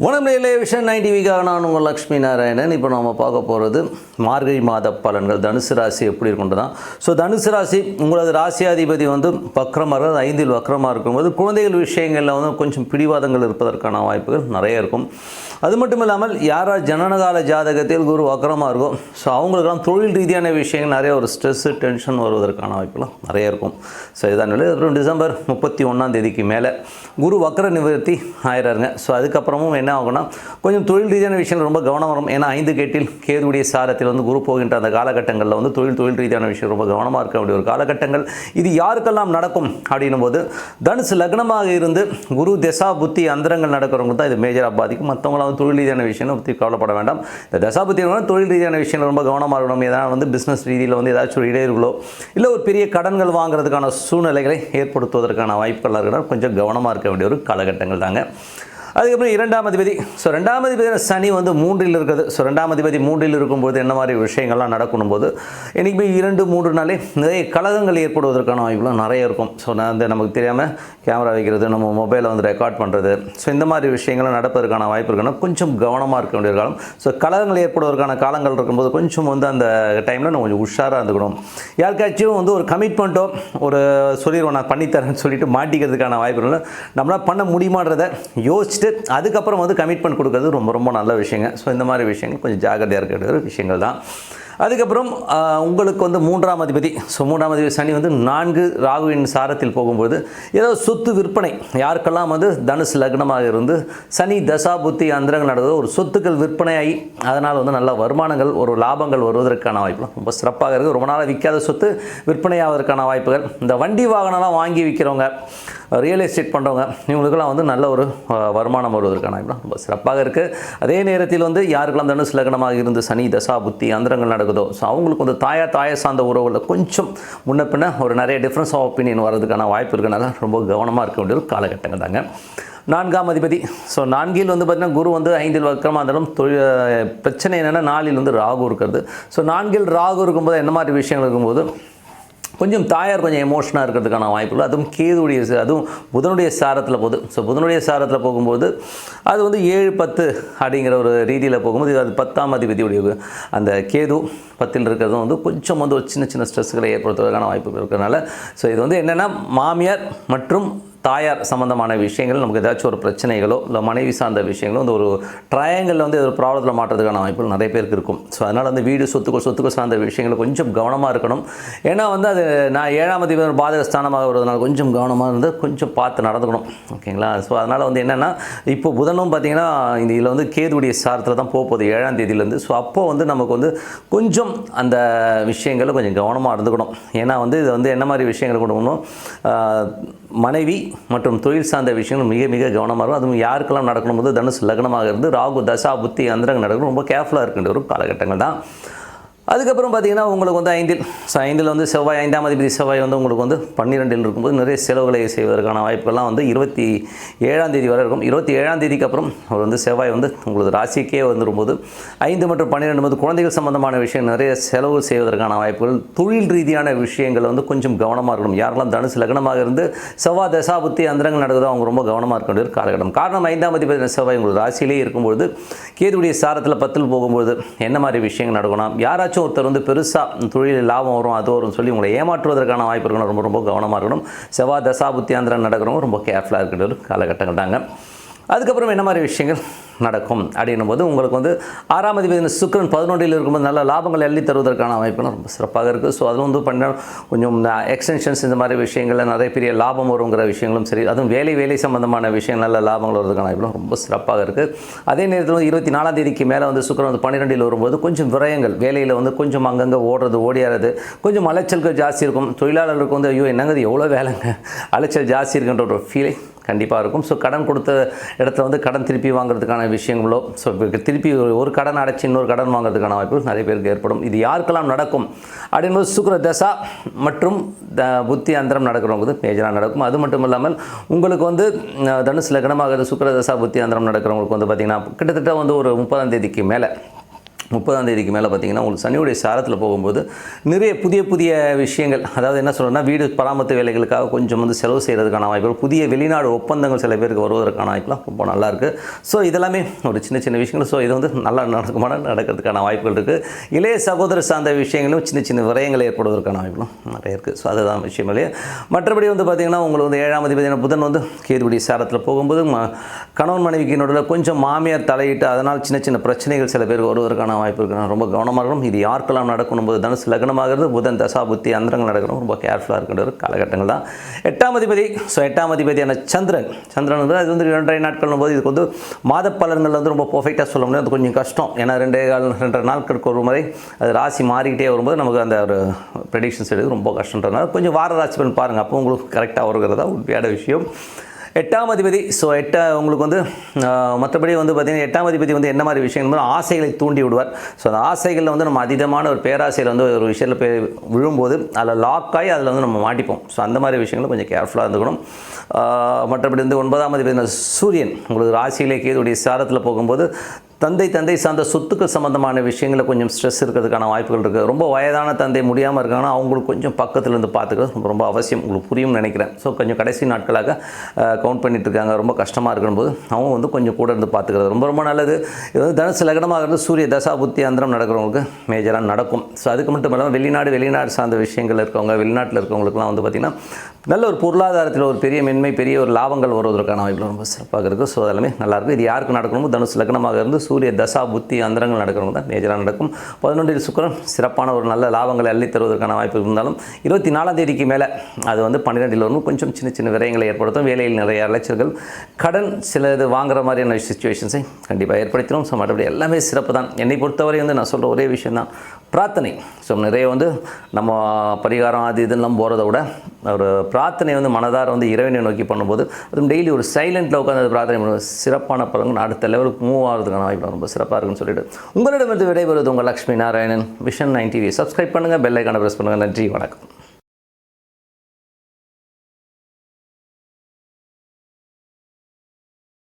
வணக்கம் நேயர்களே, விஷன் 9 டிவிக்காக நான் உங்கள் லக்ஷ்மி நாராயணன். இப்போ நம்ம பார்க்க போகிறது மார்கழி மாத பலன்கள். தனுசு ராசி எப்படி இருக்குன்றது தான். ஸோ தனுசு ராசி உங்களது ராசியாதிபதி வக்ரமாக 5இல் வக்ரமாக இருக்கும்போது குழந்தைகள் விஷயங்களில் கொஞ்சம் பிடிவாதங்கள் இருப்பதற்கான வாய்ப்புகள் நிறைய இருக்கும். அது மட்டும் இல்லாமல் யாராவது ஜனனகால ஜாதகத்தில் குரு வக்ரமாக இருக்கும், ஸோ அவங்களுக்கெல்லாம் தொழில் ரீதியான விஷயங்கள் நிறைய ஒரு ஸ்ட்ரெஸ்ஸு டென்ஷன் வருவதற்கான வாய்ப்புகளும் நிறைய இருக்கும். ஸோ இதான் நிலை. அப்புறம் டிசம்பர் 31 மேலே குரு வக்ர நிவர்த்தி ஆயிடுறாருங்க. ஸோ அதுக்கப்புறமும் என்ன ஆகும்னா கொஞ்சம் தொழில் ரீதியான விஷயங்கள் ரொம்ப கவனம் வரும். ஏன்னா 5 கேட்டில் கேதுடைய சாரத்தில் குரு போகின்ற அந்த காலகட்டங்களில் தொழில் ரீதியான விஷயம் ரொம்ப கவனமாக இருக்க வேண்டிய ஒரு காலகட்டங்கள். இது யாருக்கெல்லாம் நடக்கும் அப்படின்னும் போது தனுசு லக்னமாக இருந்து குரு தசா புத்தி அந்தரங்கள் நடக்கிறவங்க தான் இது மேஜராக பாதிக்கும். மற்றவங்களாம் தொழில் ரீதியான விஷயம் பற்றி கவலைப்பட வேண்டாம். இந்த தசா புத்தி தொழில் ரீதியான விஷயங்கள் ரொம்ப கவனமாக இருக்கணும். ஏதாவது பிஸ்னஸ் ரீதியில் ஏதாச்சும் ஒரு இடையூறுகளோ இல்லை ஒரு பெரிய கடன்கள் வாங்குறதுக்கான சூழ்நிலைகளை ஏற்படுத்துவதற்கான வாய்ப்புகள் இருக்கணும். கொஞ்சம் கவனமாக இருக்க வேண்டிய ஒரு காலகட்டங்கள் தாங்க. அதுக்கப்புறம் 2ஆம் அதிபதி. ஸோ 2ஆம் அதிபதி சனி 3இல் இருக்குது. ஸோ 2ஆம் அதிபதி 3இல் இருக்கும்போது என்ன மாதிரி விஷயங்கள்லாம் நடக்கணும் போது என்றைக்குமே 2-3 நாளே நிறைய கலகங்கள் ஏற்படுவதற்கான வாய்ப்புலாம் நிறைய இருக்கும். ஸோ நான் நமக்கு தெரியாமல் கேமரா வைக்கிறது, நம்ம மொபைலை ரெக்கார்ட் பண்ணுறது, ஸோ இந்த மாதிரி விஷயங்கள்லாம் நடப்பதற்கான வாய்ப்பு இருக்குன்னா கொஞ்சம் கவனமாக இருக்க வேண்டிய காலம். ஸோ கலகங்கள் ஏற்படுவதற்கான காலங்கள் இருக்கும்போது கொஞ்சம் அந்த டைமில் நம்ம கொஞ்சம் உஷாராக இருந்துக்கணும். யாருக்காச்சும் ஒரு கமிட்மெண்ட்டோ ஒரு சொல்லிடுவோம் நான் பண்ணித்தரேன்னு சொல்லிட்டு மாட்டிக்கிறதுக்கான வாய்ப்புகள் நம்மளால் பண்ண முடியுமான்றதை யோசிச்சுட்டு அதுக்கப்புறம் கமிட்மெண்ட் கொடுக்கறது ரொம்ப ரொம்ப நல்ல விஷயங்க. ஸோ இந்த மாதிரி விஷயங்கள் கொஞ்சம் ஜாகிரதையாக இருக்கிற விஷயங்கள் தான். அதுக்கப்புறம் உங்களுக்கு 3ஆம் அதிபதி. ஸோ 3ஆம் அதிபதி சனி 4 ராகுவின் சாரத்தில் போகும்போது ஏதோ சொத்து விற்பனை யாருக்கெல்லாம் தனுசு லக்னமாக இருந்து சனி தசா புத்தி அந்தரங்கள் நடக்குது, ஒரு சொத்துக்கள் விற்பனையாகி அதனால் நல்ல வருமானங்கள் ஒரு லாபங்கள் வருவதற்கான வாய்ப்புகள் ரொம்ப சிறப்பாக இருக்குது. ரொம்ப நாளாக விற்காத சொத்து விற்பனையாவதற்கான வாய்ப்புகள், இந்த வண்டி வாகனம்லாம் வாங்கி விற்கிறவங்க, ரியல் எஸ்டேட் பண்ணுறவங்க, இவங்களுக்கெல்லாம் நல்ல ஒரு வருமானம் வருவதற்கான வாய்ப்புகள் ரொம்ப சிறப்பாக இருக்குது. அதே நேரத்தில் யாருக்கெல்லாம் தனுசு லக்னமாக இருந்து சனி தசா புத்தி அந்தரங்கள் நடக்குதோ, ஸோ அவங்களுக்கு தாயை சார்ந்த உறவுகளில் கொஞ்சம் முன்ன பின்ன ஒரு நிறைய டிஃப்ரென்ஸ் ஆஃப் ஒப்பீனியன் வர்றதுக்கான வாய்ப்பு இருக்கிறனால ரொம்ப கவனமாக இருக்க வேண்டிய ஒரு காலகட்டங்கள் தாங்க. 4ஆம் அதிபதி. ஸோ 4இல் பார்த்தீங்கன்னா குரு 5இல் வக்ரமாக இருந்தாலும் பிரச்சனை என்னென்னா 4இல் ராகு இருக்கிறது. ஸோ 4இல் ராகு இருக்கும்போது என்ன மாதிரி விஷயங்கள் இருக்கும்போது கொஞ்சம் தாயார் கொஞ்சம் எமோஷனாக இருக்கிறதுக்கான வாய்ப்புகள், அதுவும் கேதுடைய அதுவும் புதனுடைய சாரத்தில் போகுது. ஸோ புதனுடைய சாரத்தில் போகும்போது அது 7-10 அப்படிங்கிற ஒரு ரீதியில் போகும்போது அது 10ஆம் அதிபதியுடைய அந்த கேது 10இல் இருக்கிறதும் கொஞ்சம் ஒரு சின்ன சின்ன ஸ்ட்ரெஸ்களை ஏற்படுத்துவதற்கான வாய்ப்புகள் இருக்கிறதுனால ஸோ இது என்னென்னா மாமியார் மற்றும் தாயார் சம்மந்தமான விஷயங்கள் நமக்கு ஏதாச்சும் ஒரு பிரச்சனைகளோ இல்லை மனைவி சார்ந்த விஷயங்களோ ஒரு ட்ரையாங்கிளில் ஒரு ப்ராப்ளத்தில் மாட்டுறதுக்கான வாய்ப்புகள் நிறைய பேருக்கு இருக்கும். ஸோ அதனால் வீடு சொத்துக்கள் சார்ந்த விஷயங்கள் கொஞ்சம் கவனமாக இருக்கணும். ஏன்னா அது நான் 7ஆம் அதிபதி பாதக ஸ்தானமாக வருவதனால கொஞ்சம் கவனமாக இருந்து கொஞ்சம் பார்த்து நடந்துக்கணும். ஓகேங்களா? ஸோ அதனால் என்னென்னா இப்போ புதனும் பார்த்திங்கன்னா இதில் கேதுடைய சாரத்தில் தான் போகுது 7ஆம் தேதியிலேருந்து. ஸோ அப்போது நமக்கு கொஞ்சம் அந்த விஷயங்களை கொஞ்சம் கவனமாக இருந்துக்கணும். ஏன்னா இது என்ன மாதிரி விஷயங்கள் கொண்டு வரணும், மனைவி மற்றும் தொழில் சார்ந்த விஷயங்கள் மிக மிக கவனமாக இருக்கும். அதுவும் யாருக்கெல்லாம் நடக்கணும் போது தனுசு லக்னமாக இருந்து ராகு தசா புத்தி அந்தரங்கள் நடக்கணும் ரொம்ப கேர்ஃபுல்லாக இருக்கின்ற ஒரு காலகட்டங்கள் தான். அதுக்கப்புறம் பார்த்திங்கன்னா உங்களுக்கு 5இல் ஸோ 5இல் செவ்வாய் 5ஆம் அதிபதி செவ்வாய் உங்களுக்கு 12இல் இருக்கும்போது நிறைய செலவுகளை செய்வதற்கான வாய்ப்புகள்லாம் 27ஆம் தேதி வரை இருக்கும். 27ஆம் தேதிக்கு அப்புறம் அவர் செவ்வாய் உங்களுக்கு ராசிக்கே வரும்போது 5 மற்றும் 12 குழந்தைகள் சம்பந்தமான விஷயம் நிறைய செலவு செய்வதற்கான வாய்ப்புகள், தொழில் ரீதியான விஷயங்கள் கொஞ்சம் கவனமாக இருக்கணும். யாரெல்லாம் தனுசு லக்னமாக இருந்து செவ்வாய் தசா புத்தி அந்தரங்கள் நடக்குதோ அவங்க ரொம்ப கவனமாக இருக்க வேண்டிய ஒரு காலகட்டம். காரணம் 5ஆம் அதிபதி செவ்வாய் உங்களுக்கு ராசியிலே இருக்கும்போது கேதுடைய சாரத்தில் 10இல் போகும்போது என்ன மாதிரி விஷயங்கள் நடக்கணும், யாராச்சும் ஒருத்தர் பெருசாக தொழில் லாபம் வரும் அது வரும் சொல்லி உங்களை ஏமாற்றுவதற்கான வாய்ப்பு இருக்கணும். ரொம்ப ரொம்ப கவனமாக இருக்கணும். செவ்வாய் தசா புத்தி அந்தரம் நடக்கிறவங்க ரொம்ப கேர்ஃபுல்லாக இருக்கிற ஒரு காலகட்டங்கள் தாங்க. அதுக்கப்புறம் என்ன மாதிரி விஷயங்கள் நடக்கும் அப்படின்னும் போது உங்களுக்கு 6ஆம் அதிபதி சுக்கிரன் 11இல் இருக்கும்போது நல்ல லாபங்கள் அள்ளி தருவதற்கான வாய்ப்புலாம் ரொம்ப சிறப்பாக இருக்குது. ஸோ அது பண்ண கொஞ்சம் எக்ஸ்டென்ஷன்ஸ் இந்த மாதிரி விஷயங்களில் நிறைய பெரிய லாபம் வருங்கிற விஷயங்களும் சரி, அதுவும் வேலை சம்பந்தமான விஷயம் நல்ல லாபங்கள் வருவதற்கான வாய்ப்புலாம் ரொம்ப சிறப்பாக இருக்குது. அதே நேரத்தில் 24ஆம் தேதிக்கு மேலே சுக்கிரன் 12இல் வரும்போது கொஞ்சம் விரயங்கள் வேலையில் கொஞ்சம் அங்கங்கே ஓடியாறது கொஞ்சம் அலைச்சல்கள் ஜாஸ்தி இருக்கும். தொழிலாளர்களுக்கு ஐயோ என்னங்க எவ்வளோ வேலைங்க, அலைச்சல் ஜாஸ்தி இருக்குன்ற ஒரு ஃபீலே கண்டிப்பாக இருக்கும். ஸோ கடன் கொடுத்த இடத்துல கடன் திருப்பி வாங்குறதுக்கான விஷயங்களோ, ஸோ திருப்பி ஒரு கடன் அடைச்சி இன்னொரு கடன் வாங்குறதுக்கான வாய்ப்பு நிறைய பேருக்கு ஏற்படும். இது யாருக்கெல்லாம் நடக்கும் அப்படின்போது சுக்கிர தசா மற்றும் புத்தி அந்தரம் நடக்கிறவங்க மேஜராக நடக்கும். அது மட்டும் இல்லாமல் உங்களுக்கு தனுசு லக்னமாக சுக்கிர தசா புத்தி அந்தரம் நடக்கிறவங்களுக்கு பார்த்திங்கன்னா கிட்டத்தட்ட ஒரு 30ஆம் தேதிக்கு மேலே 30ஆம் தேதிக்கு மேலே பார்த்தீங்கன்னா உங்களுக்கு சனியுடைய சாரத்தில் போகும்போது நிறைய புதிய விஷயங்கள், அதாவது என்ன சொல்கிறேன்னா வீடு பராமரிப்பு வேலைகளுக்காக கொஞ்சம் வந்து செலவு செய்கிறதுக்கான வாய்ப்புகள், புதிய வெளிநாடு ஒப்பந்தங்கள் சில பேருக்கு வருவதற்கான வாய்ப்புலாம் ரொம்ப நல்லாயிருக்கு. ஸோ இதெல்லாமே ஒரு சின்ன விஷயங்கள். ஸோ இது வந்து நல்லா நடக்கிறதுக்கான வாய்ப்புகள் இருக்குது. இளைய சகோதர சார்ந்த விஷயங்களும் சின்ன விரயங்கள் ஏற்படுவதற்கான வாய்ப்புகளும் நிறைய இருக்குது. ஸோ அதுதான் விஷயம் இல்லையா. மற்றபடி வந்து பார்த்திங்கன்னா உங்களுக்கு வந்து 7ஆம் அதிபதியான புதன் வந்து கேதுவுடைய சாரத்தில் போகும்போது கணவன் மனைவிக்கு நடுவில் கொஞ்சம் மாமியார் தலையிட்டு அதனால் சின்ன பிரச்சனைகள் சில பேருக்கு வருவதற்கான வாய்ப்பு இருக்குது. ரொம்ப கவனமாக இருக்கணும். இது யாருக்கெல்லாம் நடக்கணும் போது தனுசு லக்னமாகிறது, புதன் தசா புத்தி அந்தரங்கள் நடக்கணும், ரொம்ப கேர்ஃபுல்லாக இருக்கின்ற ஒரு காலகட்டங்கள் தான். 8ஆம் அதிபதி, ஸோ 8ஆம் அதிபதியான சந்திரன் வந்து அது வந்து 2.5 நாட்கள் போது இதுக்கு வந்து மாத பலன்கள் வந்து ரொம்ப பர்ஃபெக்டாக சொல்ல முடியாது, அது கொஞ்சம் கஷ்டம். ஏன்னா 2 நாட்களுக்கு ஒரு முறை அது ராசி மாறிக்கிட்டே வரும்போது நமக்கு அந்த ஒரு ப்ரெடிக்ஷன்ஸ் எடுத்து ரொம்ப கஷ்டன்றதுனால கொஞ்சம் வார ராசி பலன் பாருங்கள், அப்போ உங்களுக்கு கரெக்டாக வருகிறதா உண்மையான விஷயம். 8ஆம் அதிபதி, ஸோ உங்களுக்கு வந்து மற்றபடி வந்து பார்த்திங்கன்னா 8ஆம் அதிபதி வந்து என்ன மாதிரி விஷயங்கள் ஆசைகளை தூண்டி விடுவார். ஸோ அந்த ஆசைகளில் வந்து நம்ம அதீதமான ஒரு பேராசையில் வந்து ஒரு விஷயத்தில் விழும்போது அதில் லாக் ஆகி அதில் வந்து நம்ம மாட்டிப்போம். ஸோ அந்த மாதிரி விஷயங்களும் கொஞ்சம் கேர்ஃபுல்லாக இருந்துக்கணும். மற்றபடி வந்து 9ஆம் அதிபதி சூரியன் உங்களுக்கு ராசியிலே கேதுடைய சாரத்தில் போகும்போது தந்தை சார்ந்த சொத்துக்கள் சம்மந்தமான விஷயங்களில் கொஞ்சம் ஸ்ட்ரெஸ் இருக்கிறதுக்கான வாய்ப்புகள் இருக்குது. ரொம்ப வயதான தந்தை முடியாமல் இருக்காங்கன்னா அவங்களுக்கு கொஞ்சம் பக்கத்தில் இருந்து பார்த்துக்கிறது ரொம்ப அவசியம். உங்களுக்கு புரியும்னு நினைக்கிறேன். ஸோ கொஞ்சம் கடைசி நாட்களாக கவுண்ட் பண்ணிட்டு இருக்காங்க, ரொம்ப கஷ்டமாக இருக்கும்போது அவங்க வந்து கொஞ்சம் கூட இருந்து பார்த்துக்கிறது ரொம்ப நல்லது. இது வந்து தனுசு லக்னமாக இருந்து சூரிய தசா புத்தி அந்தரம் நடக்கிறவங்களுக்கு மேஜராக நடக்கும். ஸோ அதுக்கு மட்டும் இல்லாமல் வெளிநாடு சார்ந்த விஷயங்கள் இருக்கவங்க, வெளிநாட்டில் இருக்கவங்களுக்குலாம் வந்து பார்த்திங்கன்னா நல்ல ஒரு பொருளாதாரத்தில் ஒரு பெரிய மென்மை, பெரிய ஒரு லாபங்கள் வருவதற்கான வாய்ப்புகள் ரொம்ப சிறப்பாக இருக்குது. ஸோ அதெல்லாமே நல்லாயிருக்கும். இது யாருக்கு நடக்கணுமோ தனுசு லக்னமாக இருந்து சூரிய தசா புத்தி அந்தரங்கள் நடக்கிறவங்க தான் மேஜராக நடக்கும். 11 சுக்கிரன் சிறப்பான ஒரு நல்ல லாபங்களை அள்ளி தருவதற்கான வாய்ப்பு இருந்தாலும் 24ஆம் தேதிக்கு மேலே அது வந்து 12 வரும் கொஞ்சம் சின்ன விரயங்களை ஏற்படுத்தும். வேலையில் நிறைய அலைச்சல்கள், கடன் சில இது வாங்குற மாதிரியான சிச்சுவேஷன்ஸை கண்டிப்பாக ஏற்படுத்திடும். ஸோ மற்றபடி எல்லாமே சிறப்பு தான். என்னை பொறுத்தவரை வந்து நான் சொல்கிற ஒரே விஷயம் தான் பிரார்த்தனை. ஸோ நிறைய வந்து நம்ம பரிகாரம் அது இதெல்லாம் போகிறத விட ஒரு பிரார்த்தனை வந்து மனதார வந்து இறைவனை நோக்கி பண்ணும்போது அதுவும் டெய்லி ஒரு சைலண்டில் உட்காந்து பிரார்த்தனை பண்ணுவோம், சிறப்பான பலன்கள் அடுத்த லெவலுக்கு மூவ் ஆகிறதுக்கான வாய்ப்பு ரொம்ப சிறப்பாக இருக்குன்னு சொல்லிட்டு உங்களிடமிருந்து விடைபெறுவது உங்கள் Lakshmi Narayanan. Vision 9 TV subscribe பண்ணுங்கள், பெல் ஐக்கானை ப்ரெஸ் பண்ணுங்கள். நன்றி, வணக்கம்.